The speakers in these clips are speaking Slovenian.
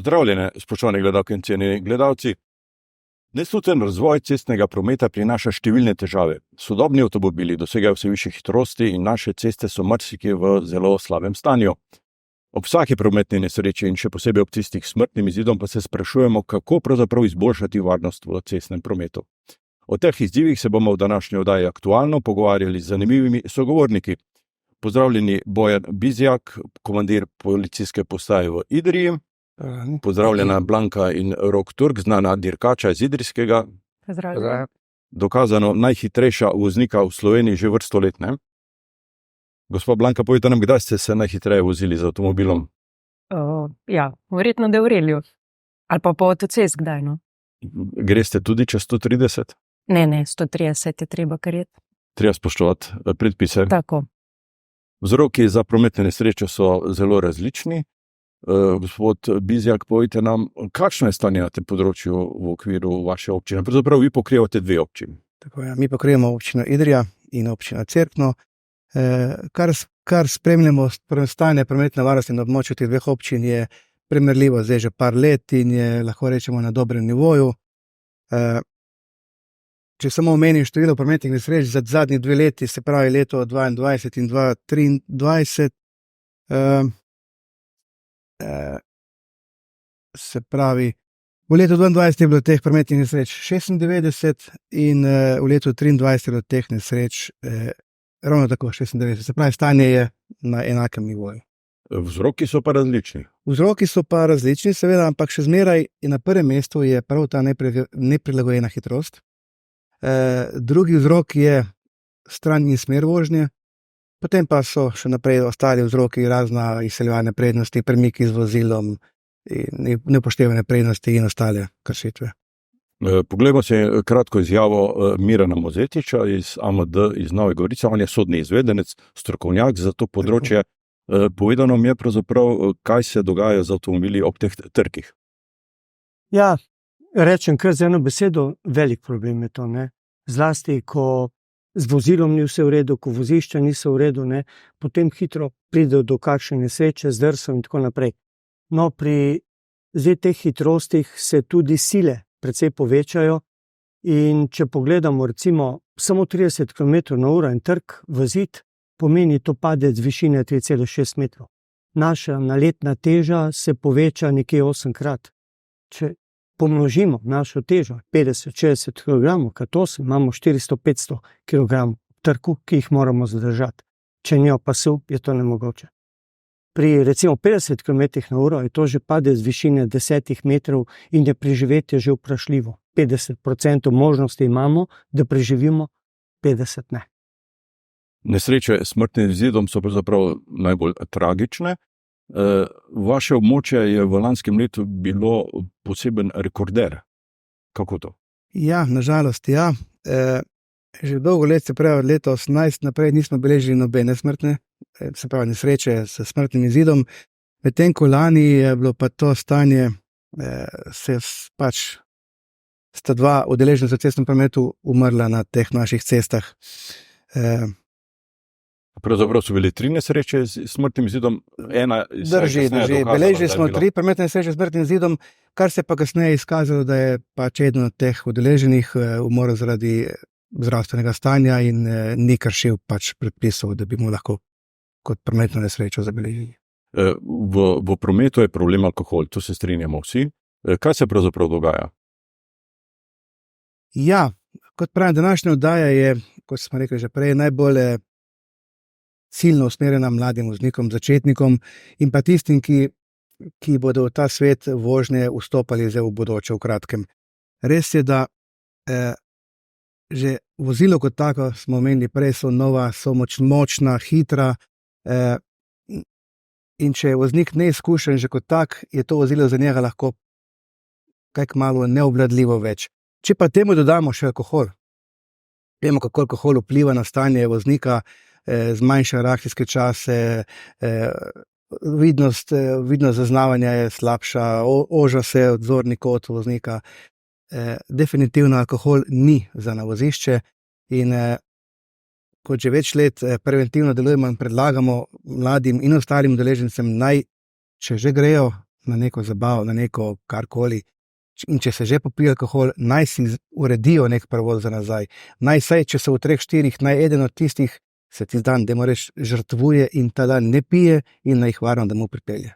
Pozdravljene, spoštovani gledalke in cenjeni gledalci. Nesluten razvoj cestnega prometa prinaša številne težave. Sodobni avtomobili dosegajo vse višje hitrosti in naše ceste so marsikje v zelo slabem stanju. Ob vsaki prometni nesreči in še posebej ob tistih s smrtnim izidom pa se sprašujemo, kako pravzaprav izboljšati varnost v cestnem prometu. O teh izzivih se bomo v današnji oddaji aktualno pogovarjali z zanimivimi sogovorniki. Pozdravljeni Bojan Bizjak, komandir policijske postaje v Idriji. Pozdravljena Blanka in Rok Turk, znana dirkača iz Idrijskega. Pozdravljena. Dokazano najhitrejša voznika v Sloveniji že vrsto let, ne? Gospod Blanka, povejte nam, kdaj ste se najhitreje vozili z avtomobilom? Verjetno da v relju. Ali pa po avtocest kdaj, no? Greste tudi čez 130? Ne, 130 je treba karjeti. Treba spoštovati predpise. Tako. Vzroki za prometne nesreče so zelo različni. Gospod Bizjak, povejte nam, kakšno je stanje na tem področju v okviru vaše občine? Pravzaprav vi pokrivate dve občini. Tako, mi pokrivamo občino Idrija in občino Cerkno. Kar spremljamo stanje prometne varnosti na območju teh dveh občin je primerljivo zdaj že par let in je, lahko rečemo, na dobrem nivoju. Če samo omenim število prometnih nesreč za zadnji 2 leti, se pravi leto 2022 in 2023, se pravi, v letu 2022 je bilo teh prometnih nesreč 96 in v letu 2023 je bilo teh nesreč ravno tako 96. Se pravi, stanje je na enakem nivoju. Vzroki so pa različni. Vzroki so pa različni, seveda, ampak še zmeraj na prvem mestu je prav ta neprilagojena hitrost. Drugi vzrok je stran in smer vožnje, potem pa so še naprej ostali vzroki, razna izseljevanja prednosti, premiki z vozilom, neupoštevane prednosti in ostale kršitve. Poglejmo se kratko izjavo Mirana Mozetiča iz AMD iz Nove Gorice. On je sodni izvedenec, strokovnjak za to področje. Povedano mi je pravzaprav, kaj se dogaja z avtomobili ob teh trkih. Ja, rečem kar z eno besedo, velik problem je to, ne. Zlasti, ko z vozilom ni vse v redu, ko vozišča niso v redu, ne, potem hitro pride do kakšne nesreče, zdrsov in tako naprej. No, pri zdaj teh hitrostih se tudi sile precej povečajo in če pogledamo recimo samo 30 km/h in trk v zid, pomeni to padec z višine 3,6 metrov. Naša naletna teža se poveča nekje 8-krat. Če pomnožimo našo težo 50-60 kg, krat 8, imamo 400-500 kg trku, ki jih moramo zadržati. Če njo pasu, je to nemogoče. Pri recimo 50 km/h je to že padec z višine 10 metrov in je preživetje že vprašljivo. 50% možnosti imamo, da preživimo, 50 ne. Nesreče s smrtnim izidom so pravzaprav najbolj tragične. Vaše območje je v lanskem letu bilo poseben rekorder. Kako to? Ja, nažalost, ja. Že dolgo let, se pravi od leta 18 naprej, nismo beležili nobene smrtne, se pravi nesreče s smrtnim izidom. Medtem ko lani je bilo pa to stanje, sta 2 udeleženca v cestnem prometu umrla na teh naših cestah. Pravzaprav so bile 3 nesreče s smrtnim izidom, ena Drži. Beležili smo 3 prometne nesreče s smrtnim izidom, kar se pa kasneje izkazalo, da je pač eden od teh udeleženih umrl zaradi zdravstvenega stanja in ni kršil pač predpisov, da bi mu lahko kot prometno nesrečo zabeležili. V prometu je problem alkohol, to se strinjamo vsi. Kaj se pravzaprav dogaja? Ja, kot pravim, današnja oddaja je, kot smo rekli že prej, najbolj ciljno usmerjena mladim voznikom, začetnikom in pa tistim, ki bodo v ta svet vožnje vstopali zdaj v bodoče v kratkem. Res je, da že vozilo kot tako, smo omenili prej, so nova, so močna, hitra, in če je voznik neizkušen že kot tak, je to vozilo za njega lahko kaj kmalu neobvladljivo več. Če pa temu dodamo še alkohol, vemo, kako alkohol vpliva na stanje voznika, zmanjša reakcijske čase, vidnost zaznavanja je slabša, oža se odzorni kot voznika. Definitivno alkohol ni za na vozišče in kot že več let preventivno delujemo in predlagamo mladim in ostalim udeležencem, naj, če že grejo na neko zabavo, na neko karkoli. In če se že popije alkohol, naj si uredijo nek prevoz za nazaj. Naj saj, če so v 3-4, naj eden od tistih se ti dan, da moraš žrtvuje in ta dan ne pije in naj jih varno, da mu pripelje.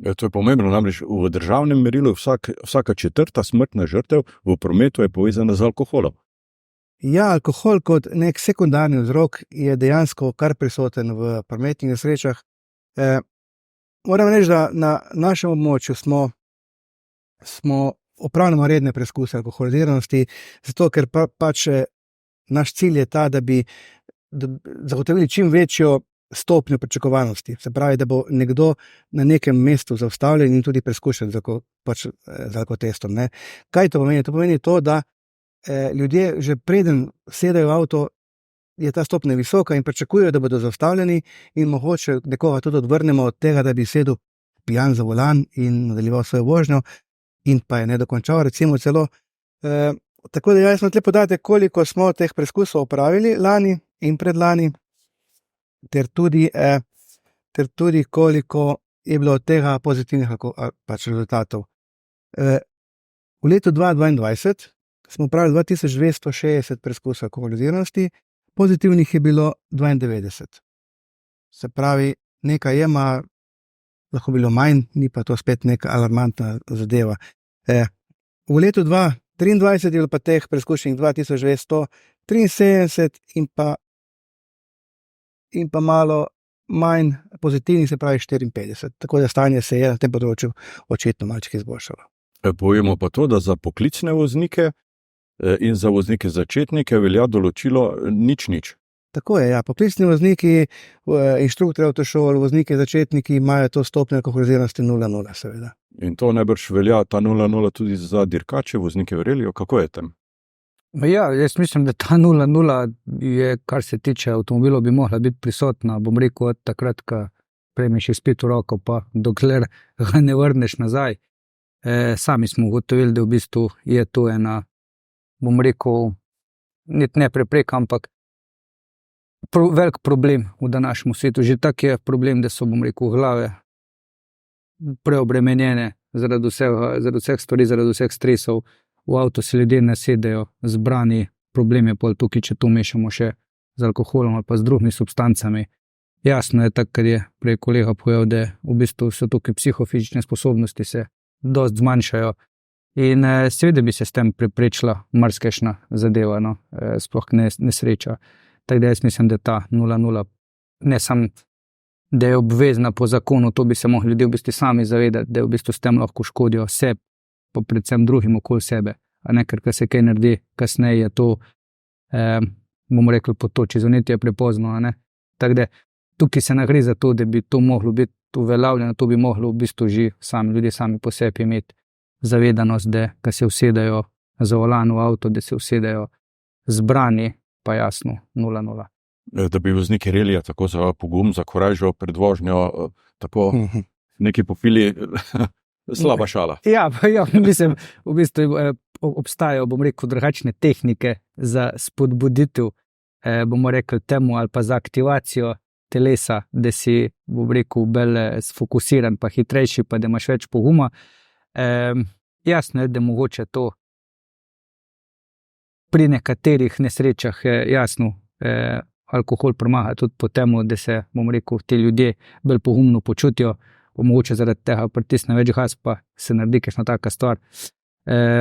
To je pomembno, namreč v državnem merilu vsaka 4. smrtna žrtev v prometu je povezana z alkoholom. Ja, alkohol kot nek sekundarni vzrok je dejansko kar prisoten v prometnih nesrečah. Moram reči, da na našem območju smo opravljamo redne preskuse alkoholiziranosti, zato ker pač naš cilj je ta, da bi zagotovili čim večjo stopnjo pričakovanosti. Se pravi, da bo nekdo na nekem mestu zaustavljen in tudi preskušen z alkotestom. Ne. Kaj to pomeni? To pomeni to, da ljudje že preden sedajo v avto, je ta stopnja visoka in pričakujejo, da bodo zaustavljeni in mogoče nekoga tudi odvrnemo od tega, da bi sedel pijan za volan in nadaljeval svojo vožnjo in pa je ne dokončal, recimo celo. Tako da jaz imam tle podatek, koliko smo teh preskusov opravili lani in predlani, ter tudi koliko je bilo od tega pozitivnih rezultatov. V letu 2022 smo opravili 2260 preskusov alkoholiziranosti, pozitivnih je bilo 92. Se pravi, nekaj je, lahko bilo manj, ni pa to spet neka alarmantna zadeva. V letu 2023 je bilo pa teh preskušenih 2273 in pa malo manj pozitivnih, se pravi 54. Tako da stanje se je na tem področju očitno malček izboljšalo. Povemo pa to, da za poklicne voznike in za voznike začetnike velja določilo nič. Tako je, ja. Poklicni vozniki, inštruktorji avtošol, vozniki začetniki imajo to stopnjo alkoholiziranosti 0,0 seveda. In to najbrž velja ta 0,0 tudi za dirkače, voznike v reliju. Kako je tam? Ja, jaz mislim, da ta 0,0 je, kar se tiče avtomobilov, bi mogla biti prisotna, bom rekel, od takrat, ko prejmeš izpit v roko, pa dokler ga ne vrneš nazaj. Sami smo ugotovili, da v bistvu je to ena, bom rekel, ne prepreka, ampak velik problem v današnjem svetu. Že tak je problem, da so, bom rekel, glave preobremenjene zaradi vseh stvari, zaradi vseh stresov. V avto se ljudje nasedejo zbrani, problem je pol tukaj, če to mešamo še z alkoholom ali pa z drugimi substancami. Jasno je tako, kar je prej kolega povedal, da v bistvu so tukaj psihofizične sposobnosti se dosti zmanjšajo in seveda bi se s tem preprečila marsikajšna zadeva, no, sploh nesreča. Tako da jaz mislim, da ta 0,0 ne samo, da je obvezna po zakonu, to bi se mogli ljudje v bistvu sami zavedati, da v bistvu s tem lahko škodijo sebi, pa predvsem drugim okoli sebe, a ne, ker se kaj naredi kasneje, je to, bomo rekli, potoči, zvoniti je prepozno, a ne. Tako da tukaj se ne gre za to, da bi to moglo biti uveljavljeno, to bi moglo v bistvu že ljudje sami po sebi imeti zavedanost, da ko se usedajo za volan v avto, da se usedajo zbrani, pa jasno 0,0. Da bi vozniki relija tako za pogum, za korajžo pred vožnjo, tako neki popili, slaba šala. Ja, mislim, v bistvu obstajajo, bom rekel, drugačne tehnike za spodbuditev, bomo rekli temu, ali pa za aktivacijo telesa, da si, bom rekel, bolj sfokusiran, pa hitrejši, pa da imaš več poguma. Jasno je, da mogoče to pri nekaterih nesrečah, jasno, alkohol pomaga tudi po temu, da se, bom rekel, ti ljudje bolj pogumno počutijo, mogoče zaradi tega pritisne več gas, pa se naredi kakšna taka stvar.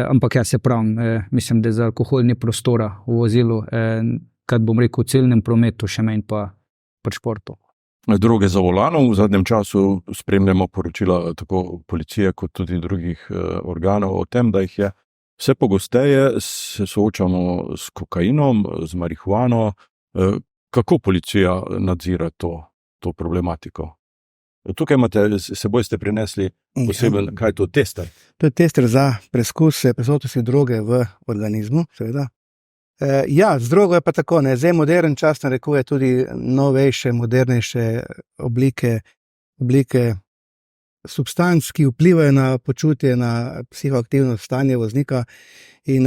Ampak ja, se pravim, mislim, da za alkohol ni prostora v vozilu, kad bom rekel, v ciljnem prometu, še manj pa pri športu. Droge za volanom, v zadnjem času spremljamo poročila tako policije kot tudi drugih organov o tem, da jih je vse pogosteje, se soočamo s kokainom, z marihuano. Kako policija nadzira to problematiko? Tukaj imate, seboj ste prinesli poseben, kaj je to, tester? To je tester za preskuse prisotnosti droge v organizmu, seveda. Ja, z drogo je pa tako, ne, zdaj modern čas narekuje tudi novejše, modernejše oblike substanc, ki vplivajo na počutje, na psihoaktivno stanje voznika in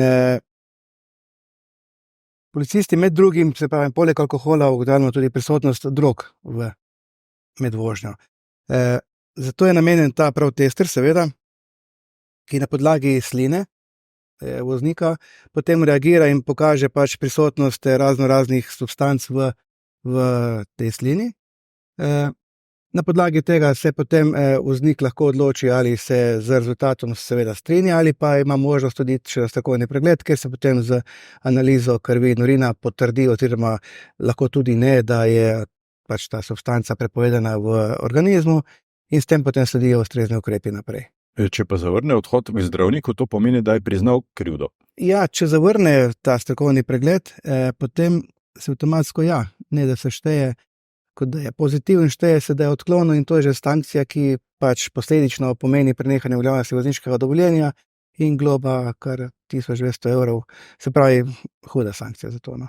policisti med drugim, se pravi, poleg alkohola ugotavljamo tudi prisotnost drog med vožnjo. Zato je namenjen ta prav tester, seveda, ki na podlagi sline voznika potem reagira in pokaže pač prisotnost raznih substanc v tej slini. Na podlagi tega se potem voznik lahko odloči, ali se z rezultatom seveda strinja, ali pa ima možnost tudi iti še na strokovni pregled, kjer se potem z analizo krvi in urina potrdi, oziroma lahko tudi ne, da je pač ta substanca prepovedana v organizmu, in s tem potem sledijo ustrezni ukrepi naprej. Če pa zavrne odhod k zdravniku, to pomeni, da je priznal krivdo. Ja, če zavrne ta strokovni pregled, potem se avtomatsko ne da se šteje, kot da je pozitiven, šteje se, da je odklonil, in to je že sankcija, ki pač posledično pomeni prenehanje veljavnosti vozniškega dovoljenja in globa kar 1200 evrov, se pravi huda sankcija za to. No.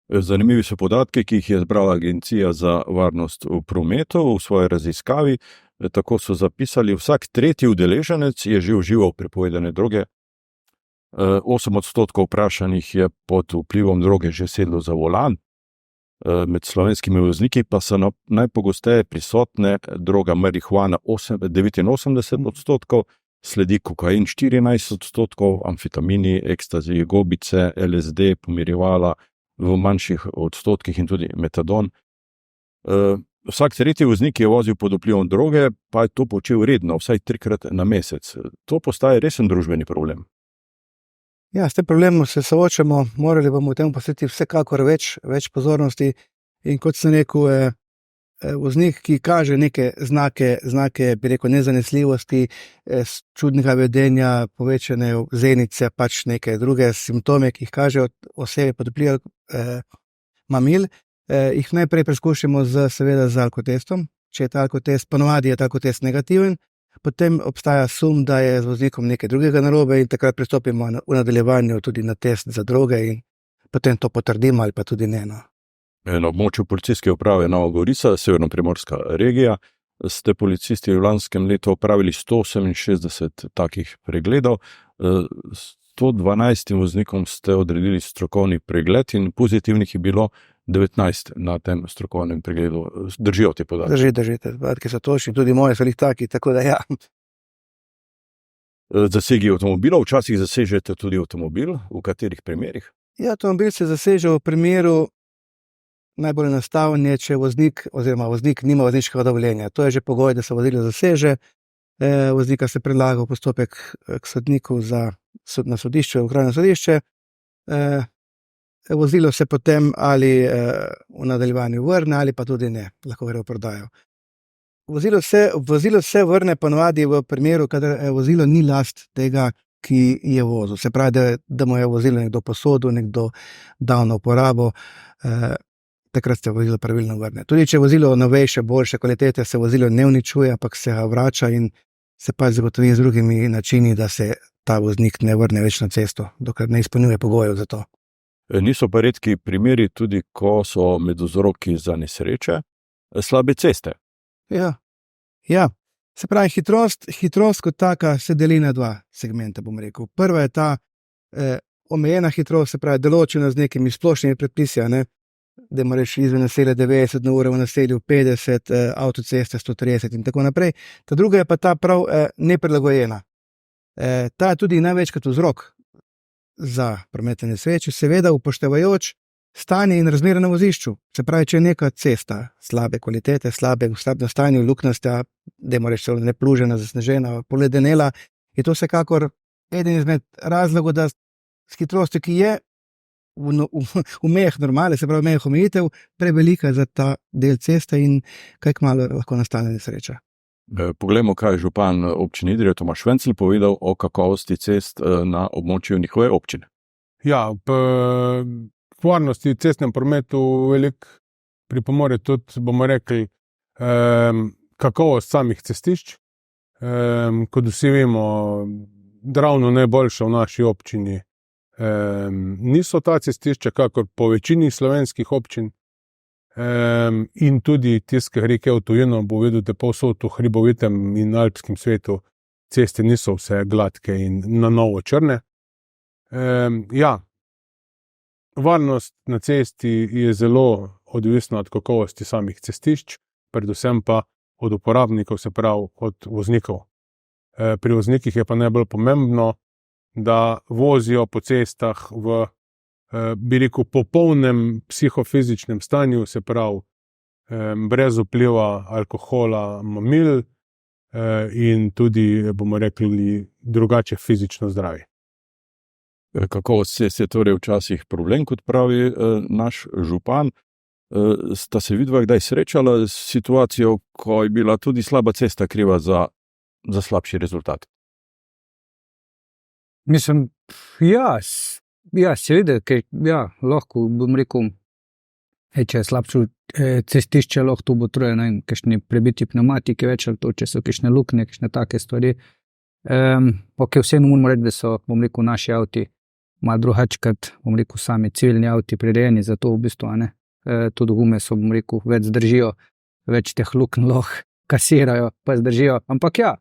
Zanimivi so podatki, ki jih je zbrala Agencija za varnost v prometu v svoji raziskavi. Tako so zapisali, vsak tretji udeleženec je že užival prepovedane droge. 8% vprašanih je pod vplivom droge že sedlo za volan. Med slovenskimi vozniki pa so najpogosteje prisotne droga marihuana 89%, sledi kokain 14%, amfetamini, ekstazi, gobice, LSD, pomirjevala v manjših odstotkih in tudi metadon. Vsak tretji voznik je vozil pod vplivom droge, pa je to počel redno, vsaj 3-krat na mesec. To postaje resen družbeni problem. Ja, s tem problemom se soočamo, morali bomo temu posvetiti vsekakor več pozornosti, in kot sem rekel, voznik, ki kaže neke znake, bi rekel, nezanesljivosti, čudnega vedenja, povečane zenice, pač neke druge simptome, ki jih kaže osebe pod vplivom mamil, jih najprej preskušamo seveda z alkotestom. Če je ta alkotest, ponovadi je ta alkotest negativen, potem obstaja sum, da je z voznikom nekaj drugega narobe, in takrat pristopimo v nadaljevanju tudi na test za droge in potem to potrdimo ali pa tudi ne. No. Na območju policijske uprave Nova Gorica, severnoprimorska regija, ste policisti v lanskem letu opravili 168 takih pregledov. 112 voznikom ste odredili strokovni pregled in pozitivnih je bilo 19 na tem strokovnem pregledu. Držijo te podatke? Drži, te podatke so točni, tudi moje so taki, tako da ja. Zasegi avtomobilov, včasih zasežete tudi avtomobil, v katerih primerih? Ja, avtomobil se zaseže v primeru, najbolj enostaven je, če voznik nima vozniškega dovoljenja. To je že pogoj, da se vozilo zaseže. Voznika se predlaga v postopek k sodniku na sodišče, v okrajno sodišče. Vozilo se potem ali v nadaljevanju vrne ali pa tudi ne, lahko gre v prodajo. Vozilo se vrne ponovadi v primeru, kadar vozilo ni last tega, ki je vozil. Se pravi, da mu je vozilo nekdo posodil, nekdo dal na uporabo, takrat se vozilo pravilno vrne. Tudi če je vozilo novejše, boljše kvalitete, se vozilo ne uničuje, ampak se ga vrača in se pa zagotovi z drugimi načini, da se ta voznik ne vrne več na cesto, dokler ne izpolnjuje pogojev za to. Niso pa redki primeri tudi, ko so med vzroki za nesreče slabe ceste. Ja. Se pravi, hitrost kot taka se deli na dva segmenta, bom rekel. Prva je ta omejena hitrost, se pravi, določena z nekimi splošnimi predpisi, da moraš izven naselja 90 na uro, v naselju 50, avtoceste 130 in tako naprej. Ta druga je pa ta prav neprilagojena. Ta je tudi največkrat vzrok za prometne nesreče, seveda upoštevajoč stanje in razmere na vozišču. Se pravi, če je neka cesta slabe kvalitete, slabe v slabem stanju, luknasta, da moraš celo neplužena, zasnežena, poledenela, je to vsekakor eden izmed razlogov, da s hitrostjo, ki je v mejah normale, se pravi mejah omejitev, prevelika za ta del ceste in kaj kmalu lahko nastane nesreča. Poglejmo, kaj je župan občine Idrija Tomaž Švencl povedal o kakovosti cest na območju njihove občine. Ja, v varnosti v cestnem prometu veliko pripomore tudi, bomo rekli, kakovost samih cestišč. Kot vsi vemo, ravno najboljša v naši občini niso ta cestišča, kakor po večini slovenskih občin. In tudi tiskih reke v tujino bo videl, da povsod v hribovitem in alpskem svetu ceste niso vse gladke in na novo črne. Ja, varnost na cesti je zelo odvisna od kakovosti samih cestišč, predvsem pa od uporabnikov, se pravi od voznikov. Pri voznikih je pa najbolj pomembno, da vozijo po cestah v, bi rekel, popolnem psihofizičnem stanju, se pravi brez vpliva alkohola, mamil in tudi, bomo rekli, drugače fizično zdravi. Kakovost cest je torej včasih problem, kot pravi naš župan. Sta se vidva kdaj srečala s situacijo, ko je bila tudi slaba cesta kriva za slabši rezultat? Mislim, seveda, lahko, bom rekel, če je slabše cestišče, lahko to bo troje, kakšni prebiti pneumatiki več, ali to, če so kakšne luknje, kakšne take stvari. Ok, vseeno moramo reči, da so, bom rekel, naši avti malo drugačkrat, bom rekel, sami civilni avti prirejeni za to v bistvu, ne. Tudi gume so, bom rekel, več zdržijo, več teh luknj lahko kasirajo, pa zdržijo. Ampak ja,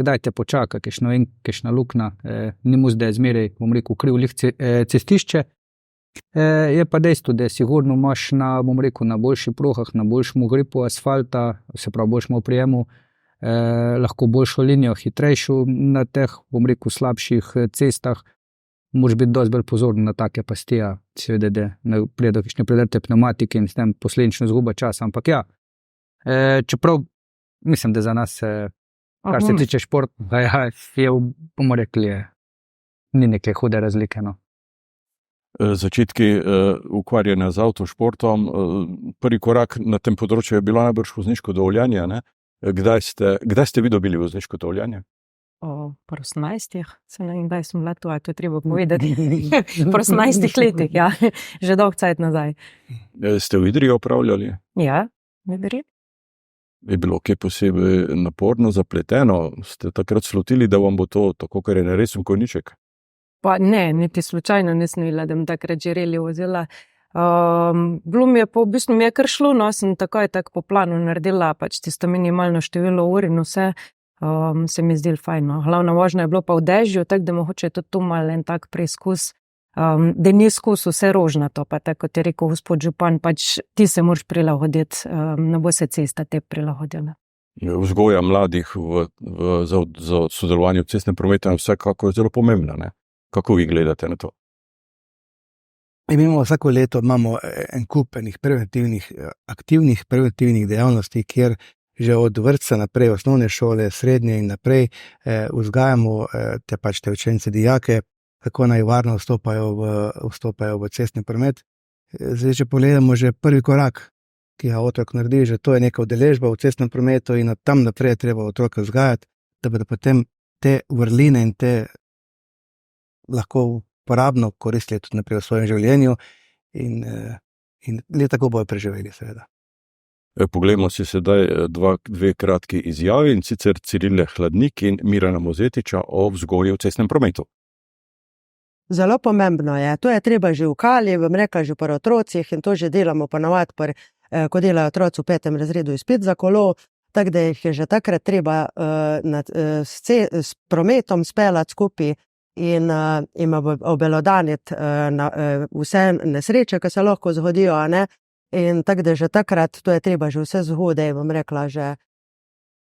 kdaj te počaka, kakšna luknja, ni mu zdaj zmeraj, bom rekel, kriv cestišče. Je pa dejstvo, da sigurno imaš na, bom rekel, na boljših prohah, na boljšem gripu asfalta, se pravi boljšem oprijemu, lahko boljšo linijo, hitrejšo na teh, bom rekel, slabših cestah. Moraš biti dosti bolj pozoren na take pasti, seveda, da ne pride do kakšne predrte pneumatike in s tem posledično izguba časa. Ampak ja, čeprav mislim, da za nas, kar se tiče športa, je, bomo rekli, ni neke hude razlike, no. Začetki ukvarjanja z avtošportom, prvi korak na tem področju je bilo najbrž vozniško dovoljenje, ne? Kdaj ste vi dobili vozniško dovoljenje? Po 18, se ne vem, kdaj sem bila tu, to je treba povedati. Po 18 letih, ja, že dolg cajt nazaj. Ste v Idriji opravljali? Ja, v Idriji. Je bilo kaj posebej naporno, zapleteno? Ste takrat slutili, da vam bo to tako, kar je neresen konjiček? Pa ne, niti slučajno nisem videla, da mi takrat že reli vozila. Bilo mi je pa, v bistvu mi je kar šlo, no, sem takoj po planu naredila, pač tisto minimalno število ur in vse, se mi zdelo fajn, no. Glavna vožnja je bilo pa v dežju, tako da mogoče je to malo en tak preizkus, da ni izkus vse rožnato, pa tako kot je rekel gospod župan, pač ti se moraš prilagoditi, ne bo se cesta te prilagodila. Vzgoja mladih za sodelovanje v cestnem prometu je vsekako zelo pomembna, ne? Kako vi gledate na to? Vsako leto imamo en kup enih aktivnih preventivnih dejavnosti, kjer že od vrtca naprej, osnovne šole, srednje in naprej vzgajamo te učence, dijake, kako naj varno vstopajo v cestni promet. Zdaj, če pogledamo že prvi korak, ki ga otrok naredi, že to je neka udeležba v cestnem prometu in tam naprej je treba otroka vzgajati, da bodo potem te vrline in te lahko uporabno koristili tudi naprej v svojem življenju in le tako bojo preživeli, seveda. Poglejmo si sedaj dve kratki izjavi, in sicer Cirile Hladnik in Mirana Mozetiča o vzgoji v cestnem prometu. Zelo pomembno je, to je treba že v kali, bom rekla že pri otrocih in to že delamo ponavadi, ko delajo otroci v 5. razredu izpit za kolo, tako da jih je že takrat treba s prometom speljati skupaj in obelodaniti vse nesreče, ki se lahko zgodijo, ne? In tako da že takrat, to je treba že vse zgodaj, bom rekla, že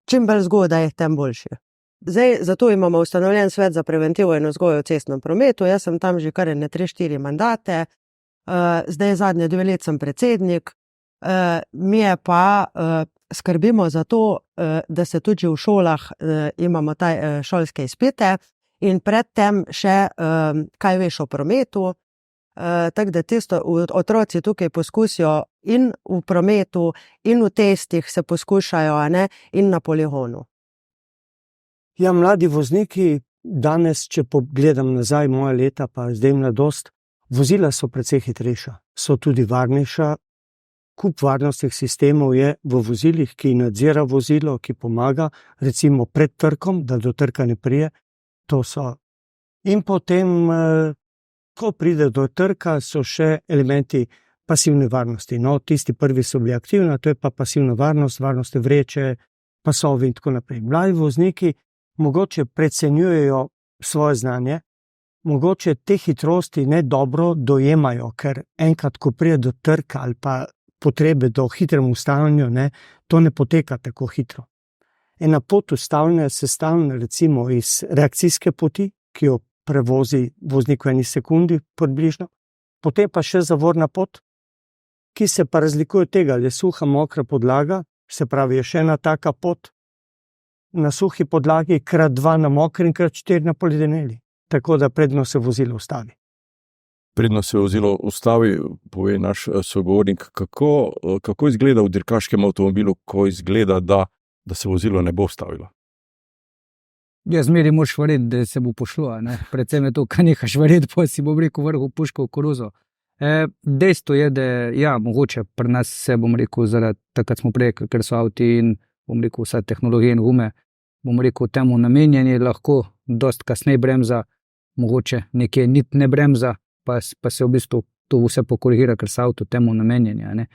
čim bolj zgodaj, tem boljše. Zdaj, zato imamo ustanovljen svet za preventivo in vzgojo v cestnem prometu, jaz sem tam že kar 3-4 mandate, zdaj zadnje 2 let sem predsednik, mi je pa skrbimo za to, da se tudi v šolah imamo ta šolske izpite in predtem še kaj veš o prometu, tako da tisto otroci tukaj poskusijo in v prometu in v testih se poskušajo, ne, in na poligonu. Ja, mladi vozniki danes, če pogledam nazaj moja leta, pa zdaj mladost, vozila so precej hitrejša, so tudi varnejša. Kup varnostnih sistemov je v vozilih, ki nadzira vozilo, ki pomaga, recimo pred trkom, da do trka ne prije. To so. In potem, ko pride do trka, so še elementi pasivne varnosti. No, tisti prvi so bili aktivni, to je pa pasivna varnost, varnostne vreče, pasovi in tako naprej. Mladi vozniki mogoče precenjujejo svoje znanje, mogoče te hitrosti ne dobro dojemajo, ker enkrat, ko pride do trka ali pa potrebe do hitrem ustavljanju, ne, to ne poteka tako hitro. ena pot sestavljena recimo iz reakcijske poti, ki jo prevozi voznik v eni sekundi približno, potem pa še zavorna pot, ki se pa razlikuje od tega, ali je suha, mokra podlaga, se pravi, je še ena taka pot na suhi podlagi, krat 2 na mokri in krat 4 na poledeneli. Tako da predno se vozilo ustavi. Predno se vozilo ustavi, pove naš sogovornik, kako izgleda v dirkaškem avtomobilu, ko izgleda, da se vozilo ne bo ustavilo. Jaz zmeri moraš verjeti, da se bo pošlo, a ne. Predvsem je to, kaj nehaš verjeti, pa si bom rekel vrhu puško v koruzo. Dejstvo je, da ja, mogoče pri nas se, bom rekel, zaradi takrat smo prej, ker so avti in, bom rekel, vsa tehnologija in gume, bom rekel, temu namenjeni, lahko dost kasneje bremza, mogoče nekje niti ne bremza, pa se v bistvu to vse pokorigira, ker so avto temu namenjeni, a ne.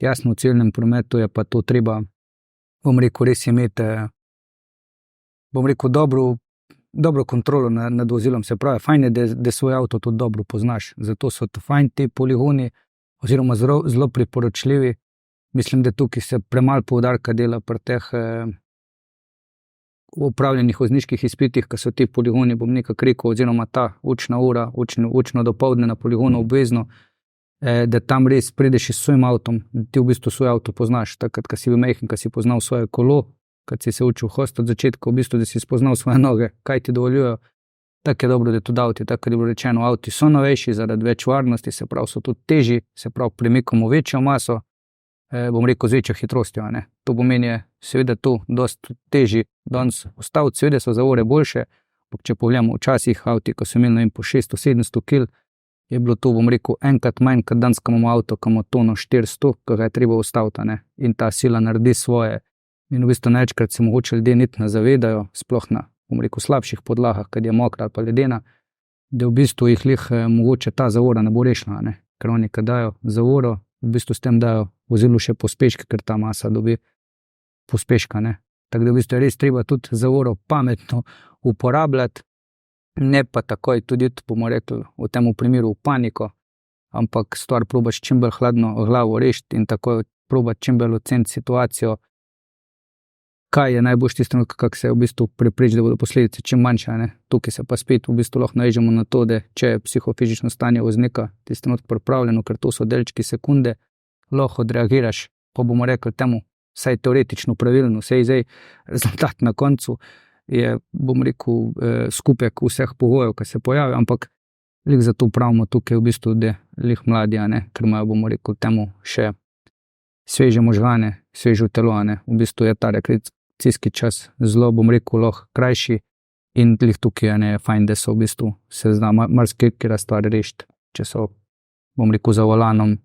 Jasno, v ciljnem prometu je pa to treba, bom rekel, res imeti, bom rekel, dobro kontrolo nad vozilom, se pravi, fajn je, da svoj avto tudi dobro poznaš, zato so to fajn ti poligoni, oziroma zelo priporočljivi. Mislim, da tukaj se premalo poudarka dela pri teh upravljenih vozniških izpitih, ko so ti poligoni, bom nekako rekel, oziroma ta učna ura, učno dopoldne na poligonu obvezno, da tam res prideš s svojim avtom, ti v bistvu svoj avto poznaš, takrat, ko si bil majhen, ko si poznal svoje kolo, kad si se učil host od začetka, v bistvu, da si spoznal svoje noge, kaj ti dovoljujo, tako je dobro, da tudi avti, tako je bilo rečeno, avti so novejši zaradi več varnosti, se pravi, so tudi težji, se pravi, premikamo večjo maso, bom rekel, z večjo hitrostjo, ne. To pomeni, seveda to dosti težji danes ustaviti, seveda so zavore boljše, če pogledamo včasih avti, ko so imeli po 600-700 kil, je bilo to, bom rekel, enkrat manj, kot danes, ko imamo avto, ko ima tono 400, ko ga je treba ustaviti, ne. In ta sila naredi svoje. In v bistvu največkrat se mogoče ljudje niti ne zavedajo, sploh na, bom rekel, slabših podlagah, kad je mokra ali pa ledena, da v bistvu jih mogoče ta zavora ne bo rešila, ne. Ker oni, kad dajo zavoro, v bistvu s tem dajo vozilu še pospeške, ker ta masa dobi pospeška, ne. Tako da v bistvu je res treba tudi zavoro pametno uporabljati, ne pa takoj tudi, bomo rekli, v tem primeru v paniko, ampak stvar probaš čim bolj hladno glavo rešiti in takoj probaš čim bolj oceniti situacijo, kaj je najboljši tisti trenutek, kako se v bistvu prepriči, da bodo posledice čim manjše, ne. Tukaj se pa spet v bistvu lahko navežemo na to, da če je psihofizično stanje voznika tisti trenutek pripravljeno, ker to so delčki sekunde, lahko odreagiraš, pa bomo rekli temu, vsaj teoretično pravilno, vsej zdaj rezultat na koncu je, bom rekel, skupek vseh pogojev, ki se pojavijo, ampak lih zato pravimo tukaj v bistvu, da lih mladi, ne, ker imajo, bomo rekel, temu še sveže možgane, sveže telo, ne. V bistvu je ta rekreacijski čas zelo, bom rekel, lahko krajši in lih tukaj je fajn, da so v bistvu se zna marsikatera stvar rešiti, če so, bom rekel, za volanom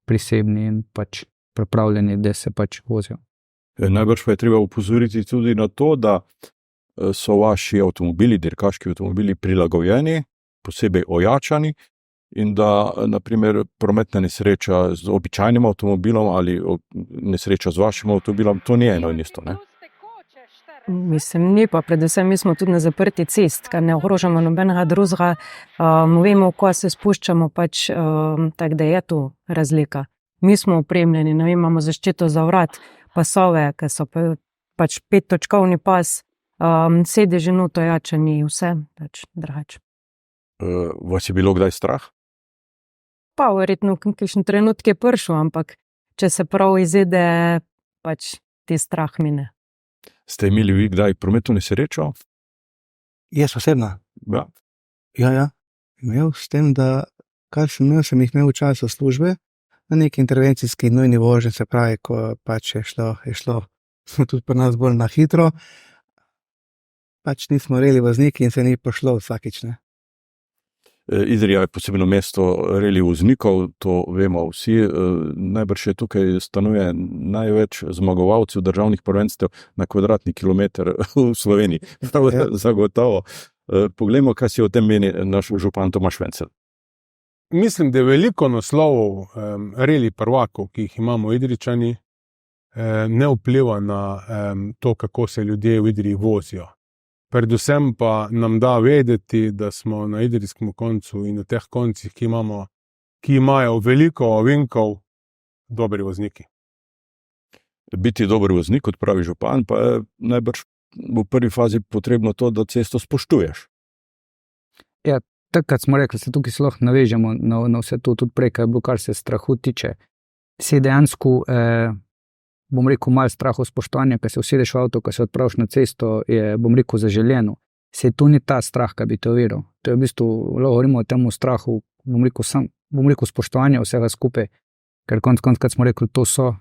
prisebni in pač pripravljeni, da se pač vozijo. Najbrž pa je treba opozoriti tudi na to, da so vaši avtomobili, dirkaški avtomobili prilagovljeni, posebej ojačani in da, naprimer, prometna nesreča z običajnim avtomobilom ali nesreča z vašim avtomobilom, to ni eno in isto, ne? Mislim, ni pa, predvsem mi smo tudi na zaprti cest, ker ne ogrožamo nobenega drugega, vemo, ko se spuščamo, pač tako da je tu razlika. Mi smo opremljeni, ne vem, imamo zaščito za vrat, pasove, ki so pač 5-točkovni pas, sedeži noto jačani, vse pač drugače. Vas je bilo kdaj strah? Pa verjetno v kakšen trenutku je prišel, ampak če se prav izide, pač ti strah mine. Ste imeli vi kdaj prometno nesrečo? Jaz osebno? Ja. Ja. Imel s tem, da kar sem jih imel v času službe, na neki intervencijski nujni vožnji, se pravi, ko pač je šlo tudi pri nas bolj na hitro, pač nismo reli vozniki in se ni pošlo vsakič, ne. Idrija je posebno mesto reli voznikov, to vemo vsi. Najbrž je tukaj stanuje največ zmagovalcev državnih prvenstev na kvadratni kilometer v Sloveniji. Ja. Zagotovo. Poglejmo, kaj si o tem meni naš župan Tomaž Vencelj. Mislim, da je veliko naslovov reli prvakov, ki jih imamo Idrijčani, ne vpliva na to, kako se ljudje v Idriji vozijo. Predvsem pa nam da vedeti, da smo na idrijskem koncu in na teh koncih, ki imajo veliko ovinkov, dobri vozniki. biti dober voznik, kot pravi župan, pa je najbrž v prvi fazi potrebno to, da cesto spoštuješ. Takrat smo rekli, se tukaj se lahko navežemo na vse to, tudi prej, kaj je bilo, kar se strahu tiče. Se dejansko, bom rekel, malo strahu spoštovanja, ko se usedeš v avto, ko se odpraviš na cesto, je, bom rekel, zaželjeno. Se to ni ta strah, ki bi te oviral. To je v bistvu, lahko govorimo o temu strahu, bom rekel, spoštovanja vsega skupaj, ker konec, kad smo rekli, to so,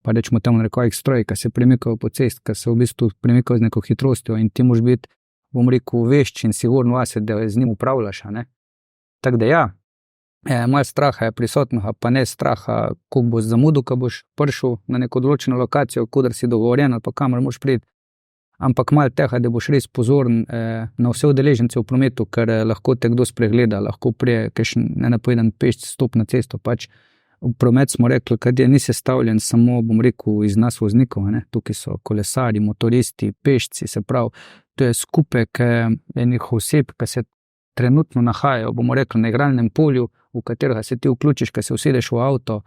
pa rečemo temu nekojih stroji, ki se premikajo po cest, ki se v bistvu premikajo z neko hitrostjo in ti moraš biti, bom rekel, vešč in sigurno vase, da z njim upravljaš. Tako da ja, malo straha je prisotno, pa ne straha, koliko boš zamudil, ko boš prišel na neko določeno lokacijo, kodar si dogovorjen ali pa kamor moraš priti, ampak malo tega, da boš res pozoren na vse udeležence v prometu, ker lahko te kdo spregleda, lahko prije, kakšen nenapovedan pešč stop na cesto, pač v promet smo rekli, kad ni sestavljen samo, bom rekel, iz nas voznikov, tukaj so kolesari, motoristi, pešci, se pravi, to je skupek enih oseb, ki se trenutno nahajajo, bomo rekli, na igralnem polju, v katerega se ti vključiš, ko se usedeš v avto,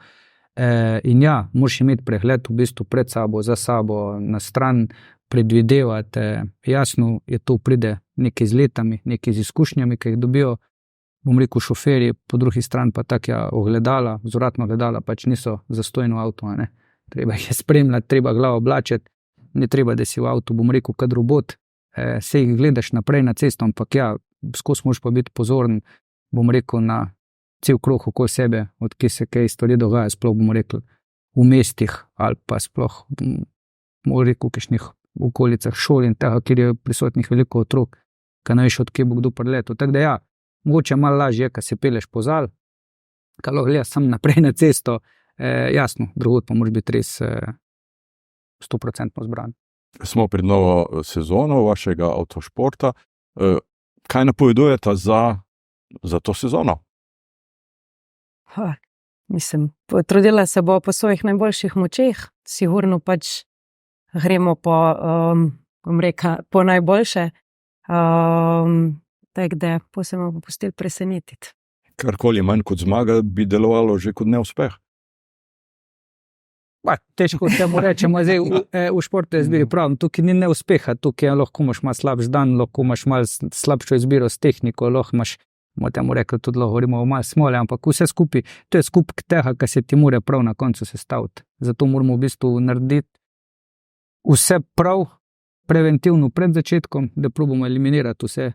in ja, moraš imeti pregled v bistvu pred sabo, za sabo, na stran, predvidevati, jasno je to pride nekaj z letami, nekaj z izkušnjami, ki jih dobijo, bom rekel, šoferji, po drugi strani pa takja ogledala, vzvratno ogledala, pač niso zastojno avto, treba jih je spremljati, treba glavo oblačiti, ni treba, da si v avtu, bom rekel, kad robot, se jih gledaš naprej na cesto, ampak ja, skozi moraš pa biti pozoren, bom rekel, na cel krog okoli sebe, od kje se kaj stvari dogaja, sploh bomo rekel, v mestih ali pa sploh, bomo rekel, v kakšnih okolicah šol in tega, kjer je prisotnih veliko otrok, ki ne veš, od kje bo kdo priletel. Tako da ja, mogoče malo lažje, ko se peleš pozal, ko lahko gledaš sam naprej na cesto, jasno, drugod pa moraš biti res 100% zbran. Smo pred novo sezono vašega avtošporta. Kaj napovedujete za to sezono? Mislim, potrudila se bo po svojih najboljših močeh, sigurno pač gremo po najboljše, tako da se bomo pustili presenetiti. Karkoli manj kot zmaga bi delovalo že kot neuspeh. Težko temu rečemo, zdaj v športu je izbiri pravim, tukaj ni neuspeha, tukaj lahko imaš malo slabš dan, lahko imaš malo slabšo izbiro s tehniko, lahko imaš, bomo temu rekli, tudi lahko govorimo o malo smole, ampak vse skupaj, to je skupek tega, kar se ti mora prav na koncu sestaviti. Zato moramo v bistvu narediti vse prav preventivno pred začetkom, da probamo eliminirati vse,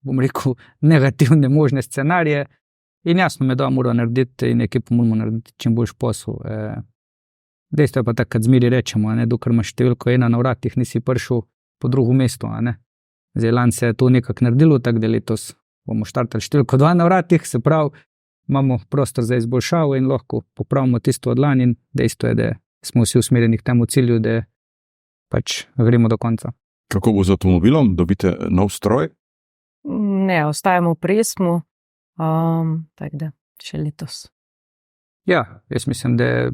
bom rekel, negativne možne scenarije in jasno me da mora narediti in ekipo moramo narediti čim boljš posel. Dejstvo je pa tako, kad zmeri rečemo, dokler imaš številko 1 na vratih, nisi prišel po drugo mesto. Zdaj lani se je to nekako naredilo, tako da letos bomo štartali številko 2 na vratih, se pravi, imamo prostor za izboljšavo in lahko popravimo tisto od lani in dejstvo je, da smo vsi usmerjeni k temu cilju, da pač gremo do konca. Kako bo z avtomobilom? Dobite nov stroj? Ne, ostajamo pri Esmu, tako da še letos. Ja, jaz mislim, da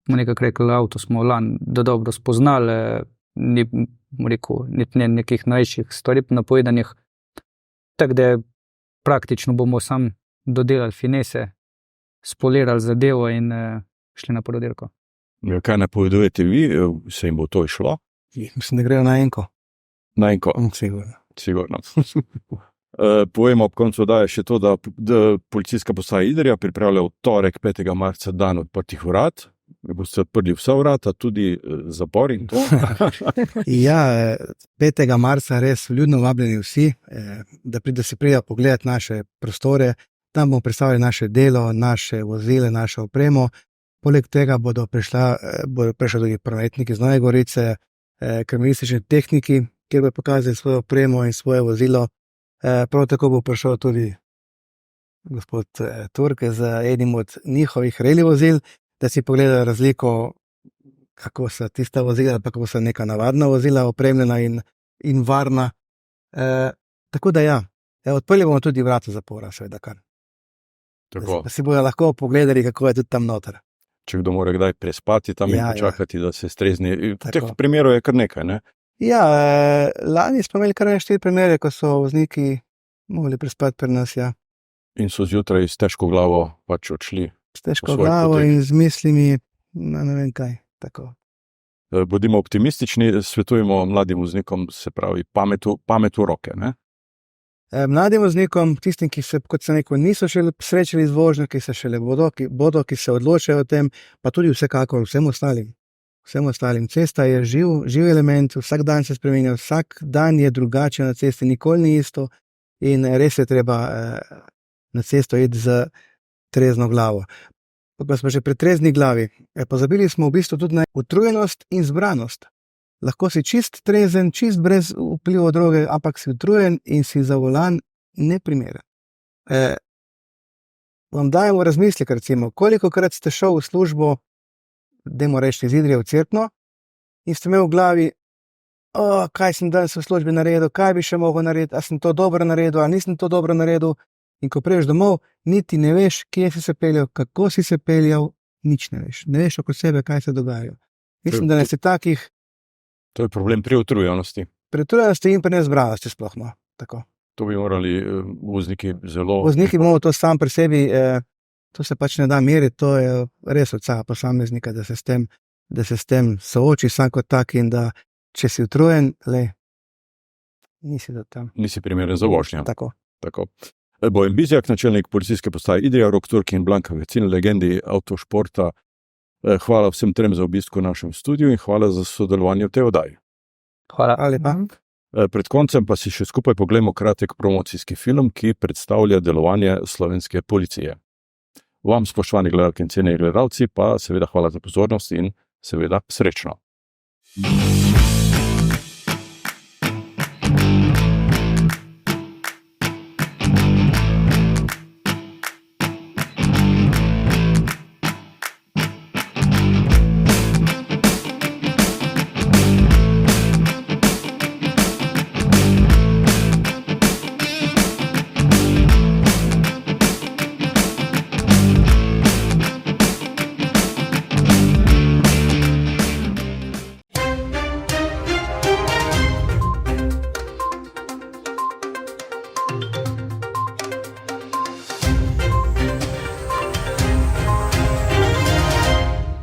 bomo nekako rekli, avto smo lani dobro spoznali, ni rekel, niti nekih največjih stvari napovedanih, tako da praktično bomo sam dodelali finese, spolirali zadevo in šli na porodirko. Kaj napovedujete vi, se jim bo to išlo? Mislim, da grejo na enko. Na enko? Sigurno. Povemo ob koncu daje še to, da policijska postaja Idrija pripravlja v torek 5. marca dan odprtih vrat. Boste odprli vsa vrata, tudi zapor in to? Ja, 5. marca res vljudno vabljeni vsi, da pridejo pogledati naše prostore. Tam bomo predstavili naše delo, naše vozile, našo opremo. Poleg tega bodo prišli tudi prometniki iz Nove Gorice, kriminalistični tehniki, kjer bodo pokazali svojo opremo in svoje vozilo. Prav tako bo prišel tudi gospod Turk z enim od njihovih reli vozil, da si pogledajo razliko, kako so tista vozila, pa kako so neka navadna vozila, opremljena in varna. Tako da ja, odprli bomo tudi vrata zapora, seveda kar. Da si bodo lahko pogledali, kako je tudi tam noter. Če kdo mora kdaj prespati tam in počakati, da se strezni. Teh primerov je kar nekaj, ne? Ja, lani smo imeli kar 4 primere, ko so vozniki mogli prespati pri nas, ja. In so zjutraj s težko glavo pač odšli. S težko glavo in z mislimi, ne vem kaj, tako. Bodimo optimistični, svetujemo mladim voznikom, se pravi, pamet v roke. Ne? Mladim voznikom, tistim, ki se, kot sem rekel, niso še srečali z vožnjo, ki se šele bodo, ki se odločajo o tem, pa tudi vsekakor vsem ostalim. Vsem ostalim. Cesta je živ element, vsak dan se spremenja, vsak dan je drugače na cesti, nikoli ni isto in res je treba na cesto iti z trezno glavo. Pa smo že pri trezni glavi. Pozabili smo v bistvu tudi na utrujenost in zbranost. Lahko si čist trezen, čist brez vpliva droge, ampak si utrujen in si za volan neprimeren. Vam dajemo razmislek, recimo, kolikokrat ste šel v službo, dajmo reči iz Idrije v Cerkno, in ste imeli v glavi, kaj sem danes v službi naredil, kaj bi še mogel narediti, a sem to dobro naredil, a nisem to dobro naredil. In ko priješ domov, niti ne veš, kje si se peljal, kako si se peljal, nič ne veš. Ne veš oko sebe, kaj se dogaja. Mislim, da nas je takih. To je problem pri utrujenosti. Pri utrujenosti in pri nezbranosti sploh. No. Tako. To bi morali vozniki zelo. Vozniki bomo to sam pri sebi, to se pač ne da meriti, to je res od vsega posameznika, da se s tem sooči sam kot tak in da če si utrujen, nisi do tam. Nisi primeren za vožnjo. Tako. Bojan Bizjak, načelnik policijske postaje Idrija, Rok Turk in Blanka Vecin, legendi avtošporta. Hvala vsem trem za obisk v našem studiu in hvala za sodelovanje v tej oddaji. Hvala. Hvala lepa. Pred koncem pa si še skupaj pogledamo kratek promocijski film, ki predstavlja delovanje slovenske policije. Vam, spoštovani gledalke in cenjeni gledalci, pa seveda hvala za pozornost in seveda srečno.